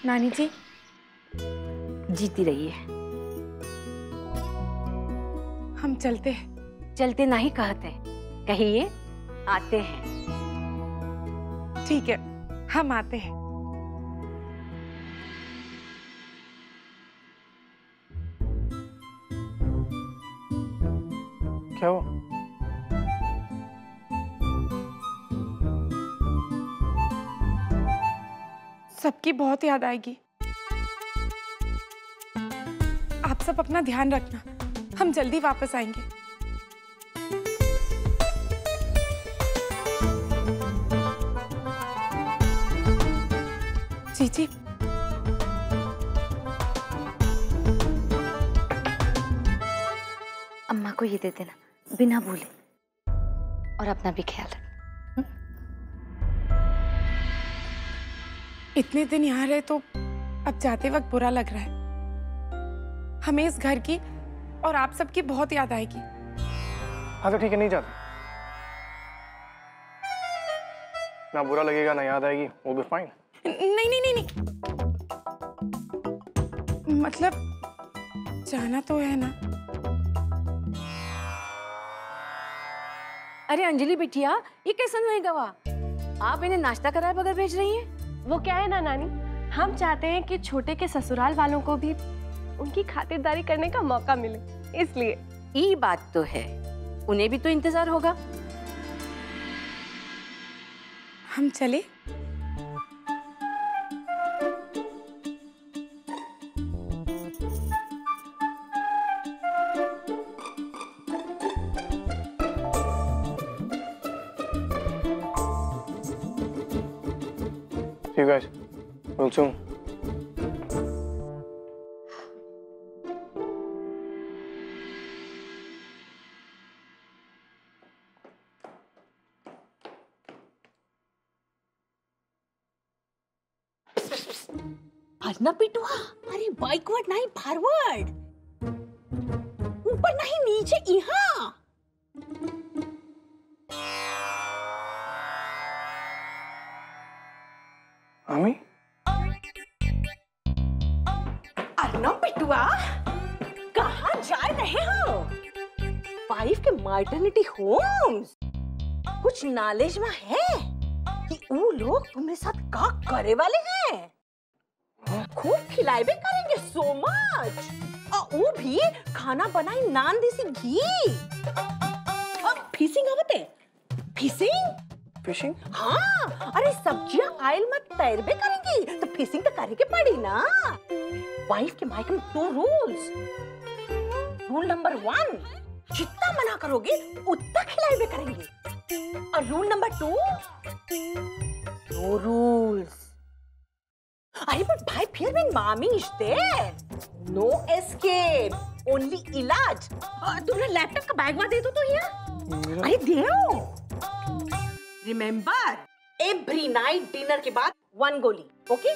नानी जी, जीती रहिए। हम चलते हैं। चलते नहीं कहते, कहिए आते हैं। ठीक है, हम आते हैं। क्या हुआ? सबकी बहुत याद आएगी। आप सब अपना ध्यान रखना, हम जल्दी वापस आएंगे। जी जी। अम्मा को ये दे देना, बिना भूले, और अपना भी ख्याल रख। इतने दिन यहाँ रहे तो अब जाते वक्त बुरा लग रहा है। हमें इस घर की और आप सबकी बहुत याद आएगी। हाँ तो ठीक है, नहीं जाते। ना बुरा लगेगा ना याद आएगी, वो भी फाइन। नहीं नहीं नहीं नहीं, मतलब जाना तो है ना। अरे अंजलि बिटिया, ये कैसा नहीं गवा? आप इन्हें नाश्ता कराए बगैर भेज रही हैं? वो क्या है ना नानी, हम चाहते हैं कि छोटे के ससुराल वालों को भी उनकी खातिरदारी करने का मौका मिले, इसलिए। ये बात तो है, उन्हें भी तो इंतजार होगा। हम चले? See you guys. Real soon. ना पिटुआ, अरे बैकवर्ड नहीं फॉरवर्ड, ऊपर नहीं नीचे, यहाँ। आमी? अर्नब पिटुआ, कहाँ जा रहे हो? वाइफ के मैटरनिटी होम्स। कुछ नॉलेज में है कि वो लोग तुम्हारे साथ का करे वाले हैं? खूब खिलाए भी करेंगे, सो मच। और वो भी खाना बनाई नान देसी घी। और फिशिंग आवते? फिशिंग? फिशिंग? हाँ, अरे सब्जियां आयल में तैरबे करेंगी तो फिशिंग तो करे के पड़ी ना। वाइफ के मायके में 2 रूल्स। रूल नंबर 1, जितना मना करोगे उतना खिलाए करेंगे। और रूल नंबर 2, नो रूल्स। अरे पर भाई फिर भी मामी इश्ते, नो एस्केप, ओनली इलाज। तुमने लैपटॉप का बैग दे दो तो यहाँ। अरे दो। रिमेम्बर, एवरी नाइट डिनर के बाद 1 गोली, ओके?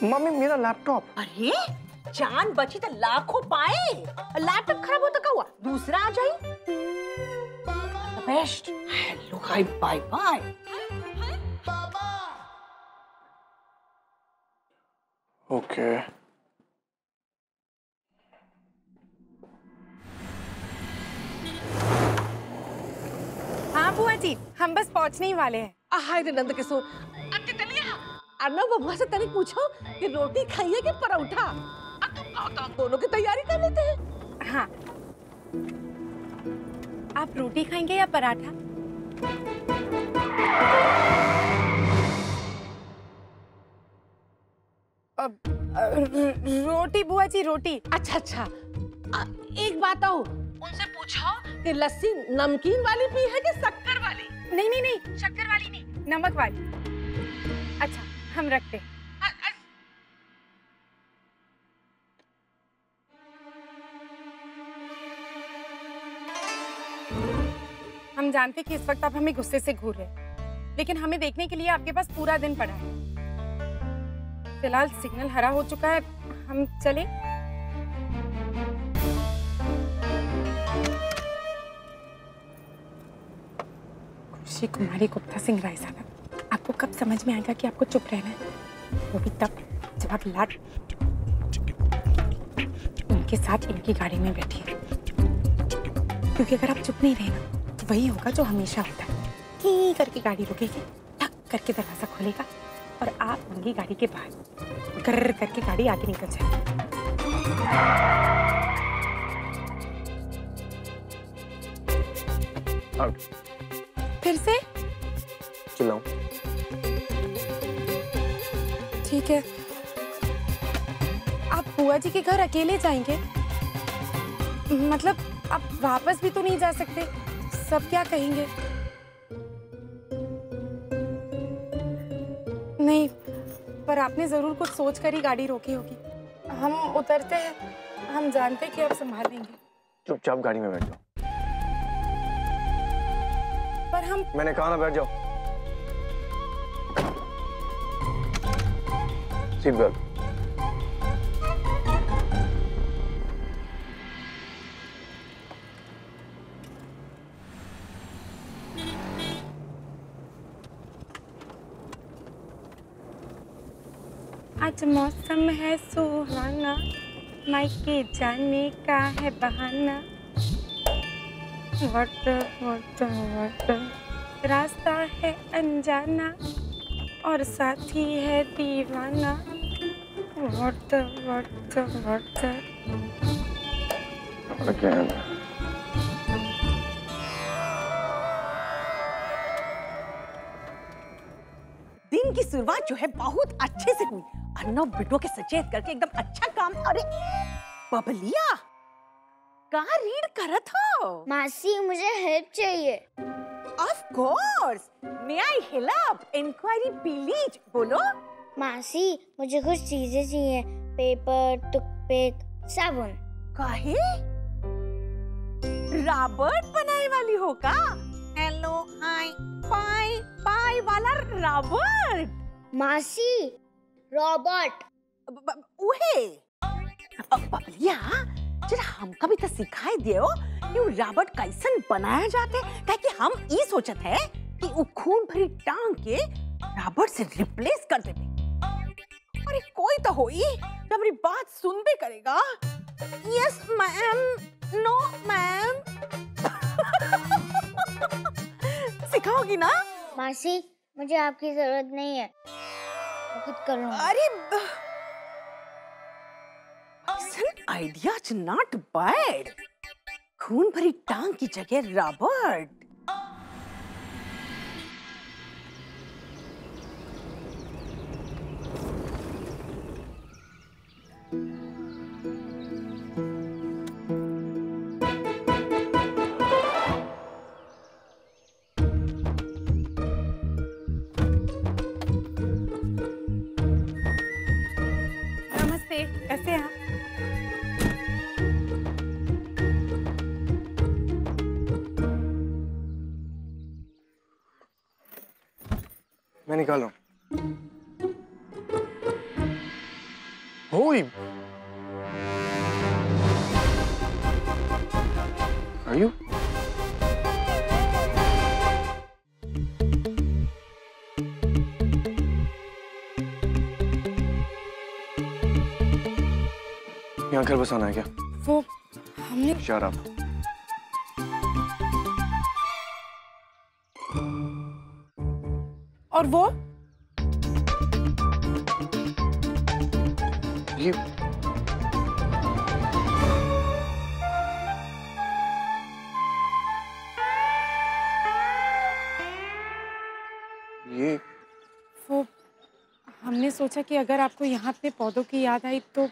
मम्मी मेरा लैपटॉप। अरे जान बची तो लाखों पाए। लैपटॉप खराब होता क्या हुआ, दूसरा आ जाए। Best. Hello hi bye bye. Okay. हाँ बुआ जी, हम बस पहुंचने ही वाले हैं। हाय रे नंद किशोर, अति तलिया अर्नब बबुआ से तनी पूछो कि रोटी खाइए कि परोठा। तुम आओ तो हम दोनों की तैयारी कर लेते हैं। हाँ, आप रोटी खाएंगे या पराठा? रोटी बुआ जी, रोटी। अच्छा अच्छा, एक बात आओ, उनसे पूछो कि लस्सी नमकीन वाली पी है कि शक्कर वाली? नहीं नहीं नहीं, शक्कर वाली नहीं, नमक वाली। अच्छा, हम रखते हैं। हम जानते कि इस वक्त आप हमें गुस्से से घूर रहे हैं, लेकिन हमें देखने के लिए आपके पास पूरा दिन पड़ा है। फिलहाल सिग्नल हरा हो चुका है, हम चले? खुशी कुमारी गुप्ता सिंह राय साहब, आपको कब समझ में आएगा कि आपको चुप रहना है? वो भी तब जब आप लाड उनके साथ इनकी गाड़ी में बैठी है। क्योंकि अगर आप चुप नहीं रहे ना तो वही होगा जो हमेशा होता है। की करके गाड़ी रुकेगी, ठक करके दरवाजा खुलेगा और आप होंगी गाड़ी के बाहर। गर्र करके गाड़ी आगे निकल जाएगी। आउट। फिर से चिल्लाऊं? ठीक है। आप बुआ जी के घर अकेले जाएंगे? मतलब आप वापस भी तो नहीं जा सकते, सब क्या कहेंगे? नहीं, पर आपने जरूर कुछ सोच कर ही गाड़ी रोकी होगी। हम उतरते हैं, हम जानते हैं कि आप संभाल लेंगे। चुपचाप गाड़ी में बैठ जाओ। पर हम मैंने कहा ना बैठ जाओ। Seat belt. आज मौसम है सुहाना, मायके जाने का है बहाना। वक्त वक्त वक्त रास्ता है अनजाना और साथी है दीवाना। वक्त वक्त वक्त। दिन की शुरुआत जो है बहुत अच्छे से हुई। अन्ना बिटो के सचेत करके एकदम अच्छा काम। अरे बबलिया, कहाँ रीड करत हो? मासी मुझे हेल्प चाहिए। Of course, may I help? Inquiry please. बोलो। मासी मुझे कुछ चीजें चाहिए, पेपर, टूथपिक, साबुन। काहे? रॉबर्ट बनाए वाली हो का? हेलो हाय पाई पाई वाला रॉबर्ट? मासी रॉबर्ट। उहे बबलिया, जरा हमका भी तो सिखाई दियो कि रॉबर्ट कैसन बनाया जाते। काहे कि हम ई सोचत है कि वो खून भरी टांग के रॉबर्ट से रिप्लेस कर देते। अरे कोई तो होई जो हमारी बात सुनबे करेगा। Yes ma'am, no ma'am. सिखाओगी ना? मासी मुझे आपकी जरूरत नहीं है, मैं खुद कर लूंगी। अरे आइडिया नॉट बैड। खून भरी टांग की जगह रॉबर्ट। नमस्ते, कैसे हैं आप? मैं निकाल रहा हूँ। होई। Are you? यहाँ घर बसाना है क्या? वो हमने Shut up. और वो ये वो हमने सोचा कि अगर आपको यहाँ अपने पौधों की याद आई तो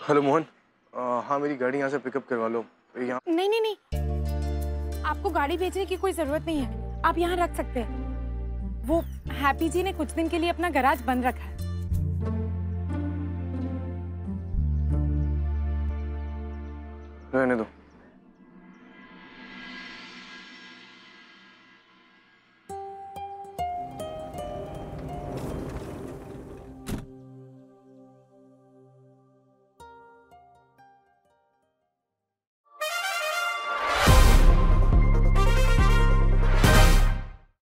हेलो मोहन, हाँ मेरी गाड़ी यहाँ से पिकअप करवा लो यहाँ। नहीं नहीं नहीं, आपको गाड़ी भेजने की कोई जरूरत नहीं है, आप यहाँ रख सकते हैं। वो हैप्पी जी ने कुछ दिन के लिए अपना गैराज बंद रखा है। रहने दो।